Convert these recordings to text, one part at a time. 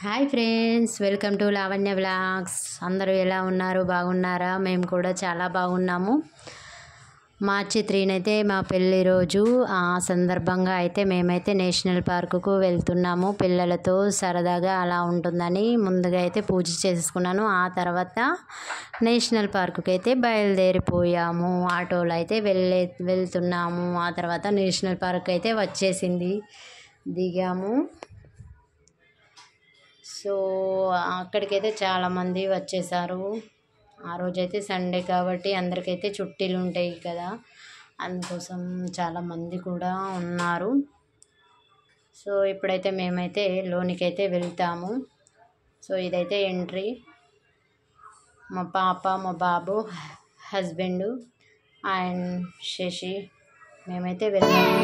Hi friends, welcome to Lavanya vlogs. అందరూ ఎలా ఉన్నారు? బాగున్నారా? మేము కూడా చాలా బాగున్నాము. మార్చి 3 అయితే మా పెళ్ళి రోజు. ఆ సందర్భంగా అయితే మేమైతే నేషనల్ పార్కుకు వెళ్తున్నాము. పిల్లలతో సరదాగా అలా ఉంటుందని ముందుగా అయితే పూజ చేసుకున్నాను. ఆ తర్వాత నేషనల్ పార్కుకి అయితే బయలుదేరిపోయాము. ఆటోలో అయితే వెళ్తున్నాము. ఆ తర్వాత నేషనల్ పార్క్ అయితే వచ్చేసింది, దిగాము. సో అక్కడికైతే చాలామంది వచ్చేసారు. ఆ రోజైతే సండే కాబట్టి అందరికైతే చుట్టీలు ఉంటాయి కదా, అందుకోసం చాలామంది కూడా ఉన్నారు. సో ఇప్పుడైతే మేమైతే లోనికైతే వెళ్తాము. సో ఇదైతే ఎంట్రీ. మా పాప, మా బాబు, హస్బెండు అండ్ శశి మేమైతే వెళ్తాము.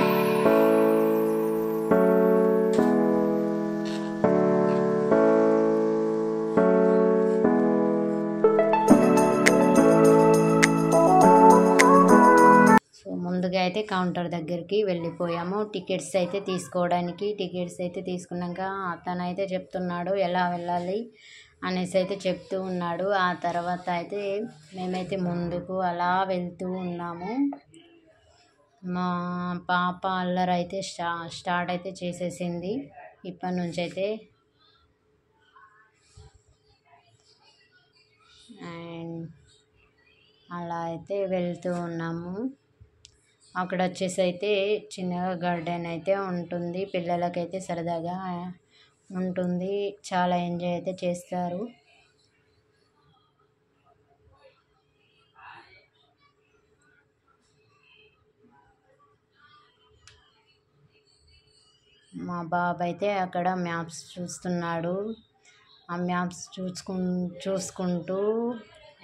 ముందుగా అయితే కౌంటర్ దగ్గరికి వెళ్ళిపోయాము టికెట్స్ అయితే తీసుకోవడానికి. టికెట్స్ అయితే తీసుకున్నాక అతను అయితే చెప్తున్నాడు ఎలా వెళ్ళాలి అనేసి అయితే చెప్తూ ఉన్నాడు. ఆ తర్వాత అయితే మేమైతే ముందుకు అలా వెళ్తూ ఉన్నాము. మా పాప అల్లరి అయితే స్టార్ట్ అయితే చేసేసింది. ఇప్పటి నుంచి అయితే అండ్ అలా అయితే వెళ్తూ ఉన్నాము. అక్కడ వచ్చేసి అయితే చిన్నగా గార్డెన్ అయితే ఉంటుంది. పిల్లలకైతే సరదాగా ఉంటుంది, చాలా ఎంజాయ్ అయితే చేస్తారు. మా బాబు అయితే అక్కడ మ్యాప్స్ చూస్తున్నాడు. ఆ మ్యాప్స్ చూసుకుంటూ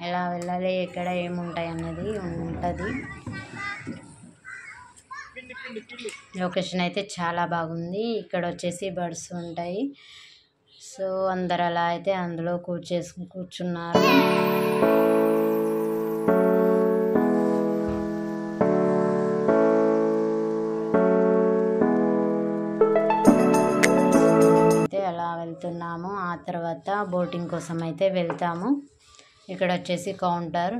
ఎలా వెళ్ళాలి, ఎక్కడ ఏముంటాయి అన్నది ఉంటుంది. లొకేషన్ అయితే చాలా బాగుంది. ఇక్కడ వచ్చేసి బర్డ్స్ ఉంటాయి. సో అందరు అలా అయితే అందులో కూర్చున్నారు. అయితే అలా వెళ్తున్నాము. ఆ తర్వాత బోటింగ్ కోసం అయితే వెళ్తాము. ఇక్కడ వచ్చేసి కౌంటర్,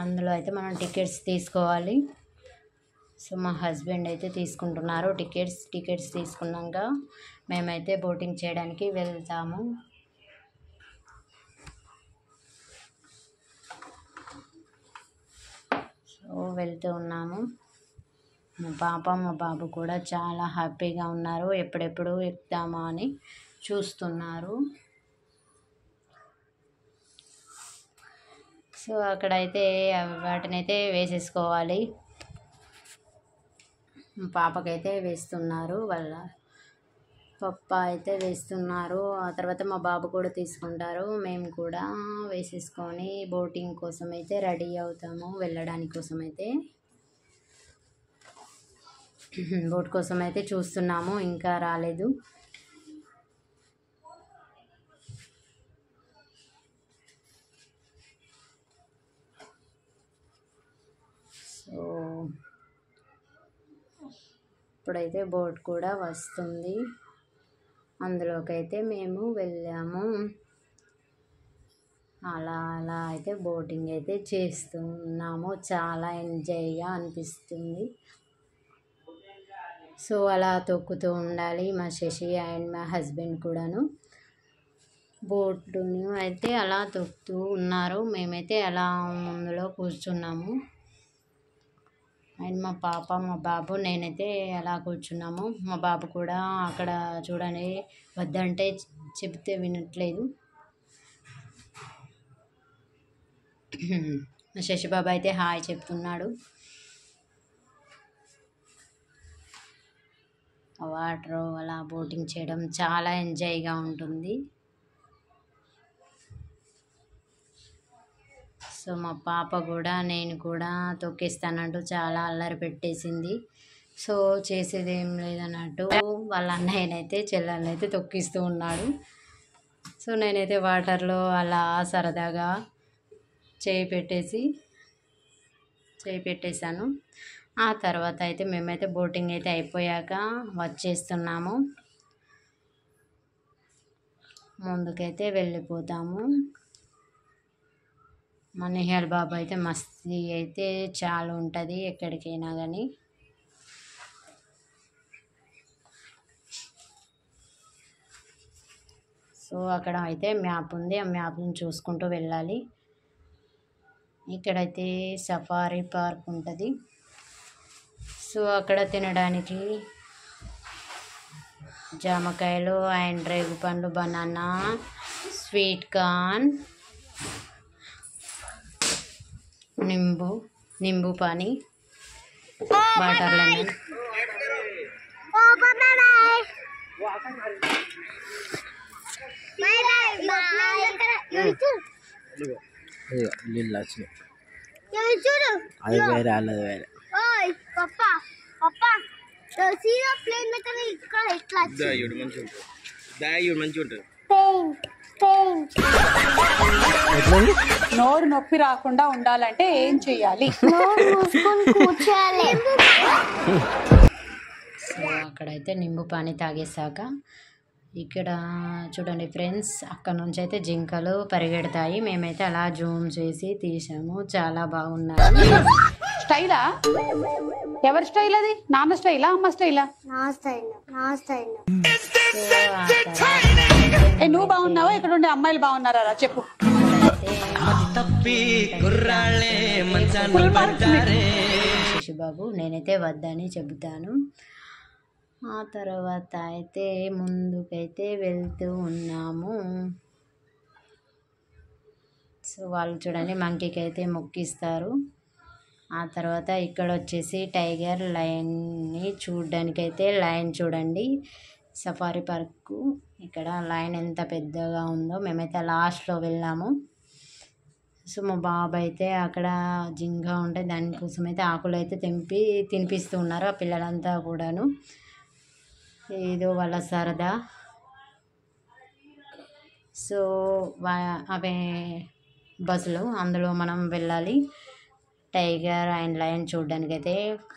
అందులో అయితే మనం టికెట్స్ తీసుకోవాలి. సో మా హస్బెండ్ అయితే తీసుకుంటున్నారు టికెట్స్ తీసుకున్నాక మేమైతే బోటింగ్ చేయడానికి వెళ్తాము. సో వెళ్తూ ఉన్నాము. మా పాప, మా బాబు కూడా చాలా హ్యాపీగా ఉన్నారు. ఎప్పుడెప్పుడు ఎక్కుతామా అని చూస్తున్నారు. సో అక్కడైతే వాటినైతే వేసేసుకోవాలి. పాపకైతే వేస్తున్నారు, వాళ్ళ పప్ప అయితే వేస్తున్నారు. ఆ తర్వాత మా బాబు కూడా తీసుకుంటారు. మేము కూడా వేసేసుకొని బోటింగ్ కోసం అయితే రెడీ అవుతాము. వెళ్ళడానికి కోసం అయితే బోట్ కోసం అయితే చూస్తున్నాము, ఇంకా రాలేదు. సో ఇప్పుడైతే బోట్ కూడా వస్తుంది, అందులోకి అయితే మేము వెళ్ళాము. అలా అలా అయితే బోటింగ్ అయితే చేస్తున్నాము. చాలా ఎంజాయ్గా అనిపిస్తుంది. సో అలా తొక్కుతూ ఉండాలి. మా శశి అండ్ మా హస్బెండ్ కూడాను బోటును అయితే అలా తొక్కుతూ ఉన్నారు. మేమైతే అలా ముందులో కూర్చున్నాము. అండ్ మా పాప, మా బాబు, నేనైతే అలా కూర్చున్నాము. మా బాబు కూడా అక్కడ చూడండి, వద్దంటే చెబితే వినట్లేదు. శశిబాబు అయితే హాయ్ చెప్తున్నాడు. వాటర్ అలా బోటింగ్ చేయడం చాలా ఎంజాయ్గా ఉంటుంది. సో మా పాప కూడా నేను కూడా తొక్కిస్తానంటూ చాలా అల్లరి పెట్టేసింది. సో చేసేది ఏం లేదన్నట్టు వాళ్ళ అన్నయ్యనైతే చెల్లెలనైతే తొక్కిస్తూ ఉన్నాడు. సో నేనైతే వాటర్లో అలా సరదాగా చేయి పెట్టేశాను. ఆ తర్వాత అయితే మేమైతే బోటింగ్ అయితే అయిపోయాక వచ్చేస్తున్నాము. ముందుకైతే వెళ్ళిపోతాము. మా నిహాల్ బాబు అయితే మస్తీ అయితే చాలా ఉంటుంది ఎక్కడికైనా కానీ. సో అక్కడ అయితే మ్యాప్ ఉంది, ఆ మ్యాప్ని చూసుకుంటూ వెళ్ళాలి. ఇక్కడైతే సఫారీ పార్క్ ఉంటుంది. సో అక్కడ తినడానికి జామకాయలు అండ్ రేగు పండ్లు, బనానా, స్వీట్ కార్న్, నింబు పానీ, వాటర్ లెమన్. అది వేరే అల్లది వేరే. నోరు నొప్పి రాకుండా ఉండాలంటే ఏం చెయ్యాలి? సో అక్కడైతే నింబు పానీ తాగేసాక ఇక్కడ చూడండి ఫ్రెండ్స్, అక్కడ నుంచి అయితే జింకలు పరిగెడతాయి. మేమైతే అలా జూమ్ చేసి తీసాము, చాలా బాగున్నాయి. స్టైలా? ఎవరి స్టైల్ అది? నాన్న స్టైలా, అమ్మ స్టైలా? నువ్వు బాగున్నావా? ఇక్కడ ఉండే అమ్మాయిలు బాగున్నారా చెప్పు. శశిబాబు నేనైతే వద్దని చెబుతాను. ఆ తర్వాత అయితే ముందుకైతే వెళ్తూ ఉన్నాము. సో వాళ్ళు చూడండి మంకీకి అయితే మొక్కిస్తారు. ఆ తర్వాత ఇక్కడ వచ్చేసి టైగర్ లయన్ని చూడడానికైతే లయన్ చూడండి సఫారీ పార్కు. ఇక్కడ లయన్ ఎంత పెద్దగా ఉందో. మేమైతే లాస్ట్లో వెళ్ళాము. సో మా బాబు అయితే అక్కడ జింక ఉంటే దానికోసం అయితే ఆకులు అయితే తెంపి తినిపిస్తూ ఉన్నారు ఆ పిల్లలంతా కూడాను. ఏదో వాళ్ళ సరదా. సో అవే బస్సులు, అందులో మనం వెళ్ళాలి. టైగర్ అండ్ లయన్ చూడడానికి అయితే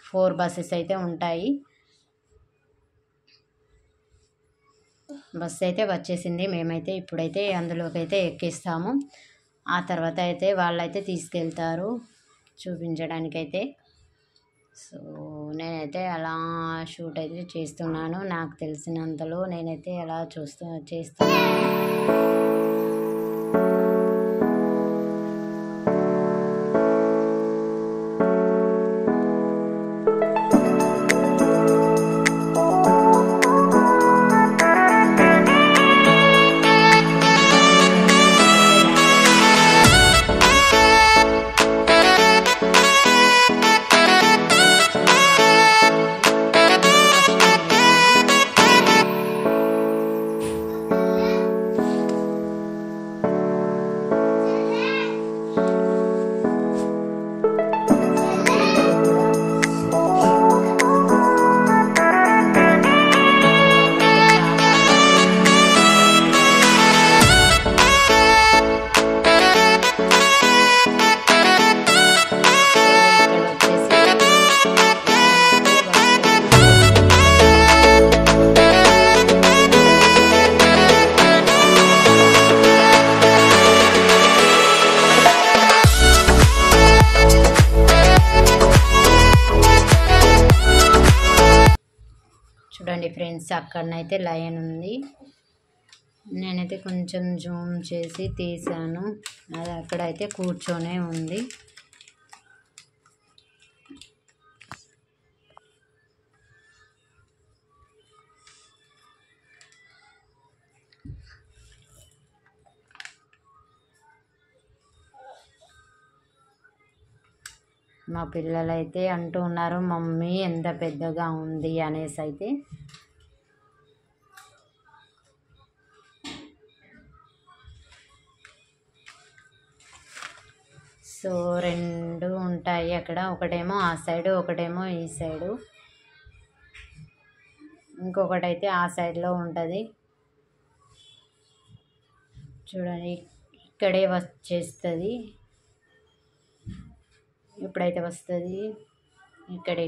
4 బస్సెస్ అయితే ఉంటాయి. బస్సు అయితే వచ్చేసింది. మేమైతే ఇప్పుడైతే అందులోకి అయితే ఎక్కిస్తాము. ఆ తర్వాత అయితే వాళ్ళైతే తీసుకెళ్తారు చూపించడానికైతే. సో నేనైతే అలా షూట్ అయితే చేస్తున్నాను. నాకు తెలిసినంతలో నేనైతే అలా చేస్తున్నాను. చూడండి ఫ్రెండ్స్, అక్కడనైతే లయన్ ఉంది. నేనైతే కొంచెం జూమ్ చేసి తీసాను. అది అక్కడైతే కూర్చొనే ఉంది. మా పిల్లలైతే అంటూ ఉన్నారు మమ్మీ ఎంత పెద్దగా ఉంది అనేసి అయితే. సో 2 ఉంటాయి అక్కడ, ఒకటేమో ఆ సైడు, ఒకటేమో ఈ సైడు. ఇంకొకటైతే ఆ సైడ్లో ఉంటుంది. చూడండి ఇక్కడే వచ్చేస్తుంది. ఇప్పుడైతే వస్తుంది ఇక్కడే.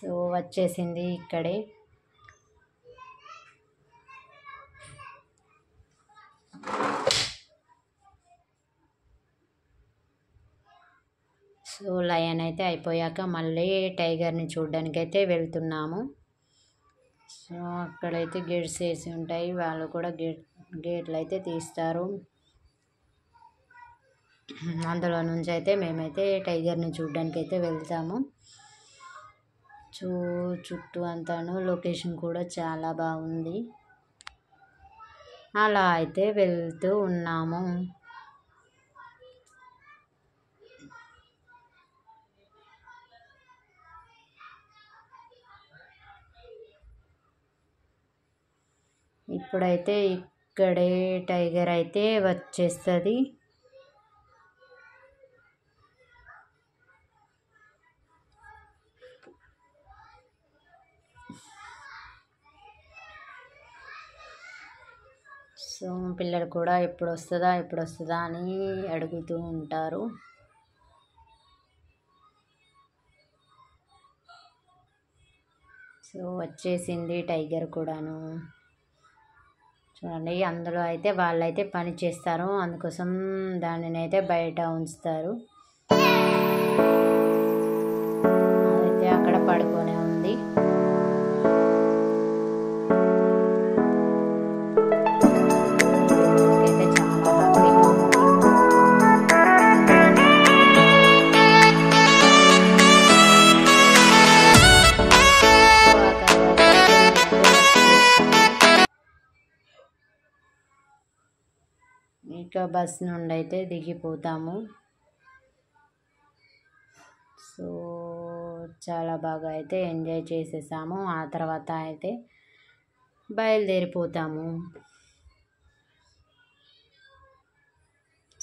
సో వచ్చేసింది ఇక్కడే. సో లయన్ అయితే అయిపోయాక మళ్ళీ టైగర్ని చూడడానికి అయితే వెళ్తున్నాము. సో అక్కడైతే గేట్స్ వేసి ఉంటాయి, వాళ్ళు కూడా గేట్లు అయితే తీస్తారు. అందులో నుంచి అయితే మేమైతే టైగర్ని చూడడానికి అయితే వెళ్తాము. చుట్టూ అంతాను లొకేషన్ కూడా చాలా బాగుంది. అలా అయితే వెళ్తూ ఉన్నాము. ఇప్పుడైతే ఇక్కడే టైగర్ అయితే వచ్చేస్తుంది. సో పిల్లలు కూడా ఎప్పుడు వస్తుందా అని అడుగుతూ ఉంటారు. సో వచ్చేసింది టైగర్ కూడాను. చూడండి, అందులో అయితే వాళ్ళైతే పని చేస్తారు, అందుకోసం దానిని అయితే బయట ఉంచుతారు. అదైతే అక్కడ పడుకొనే ఉంది. అయితే చాలా హ్యాపీగా ఉంది. ఇక బస్ నుండి అయితే దిగిపోతాము. సో చాలా బాగా అయితే ఎంజాయ్ చేసేసాము. ఆ తర్వాత అయితే బయలుదేరిపోతాము.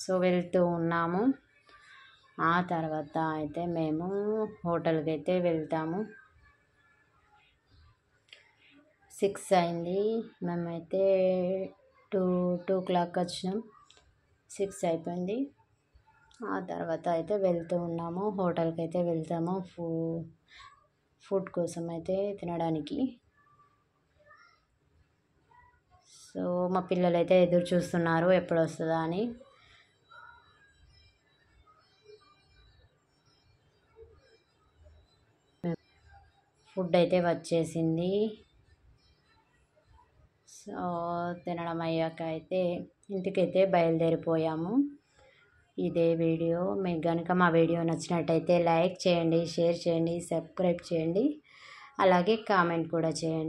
సో వెళ్తూ ఉన్నాము. ఆ తర్వాత అయితే మేము హోటల్కి అయితే వెళ్తాము. 6 అయింది, మేమైతే 2 o'clock వచ్చినాం. 6 అయిపోయింది. ఆ తర్వాత అయితే వెళ్తూ ఉన్నాము. హోటల్కి అయితే వెళ్తాము ఫుడ్ కోసం అయితే తినడానికి. సో మా పిల్లలు అయితే ఎదురు చూస్తున్నారు ఎప్పుడు వస్తుందా అని. ఫుడ్ అయితే వచ్చేసింది. సో తినడం అయ్యాక అయితే ఇంటికైతే బయలుదేరిపోయాము. ఇదే వీడియో. మీకు కనుక మా వీడియో నచ్చినట్టయితే లైక్ చేయండి, షేర్ చేయండి, సబ్స్క్రైబ్ చేయండి, అలాగే కామెంట్ కూడా చేయండి.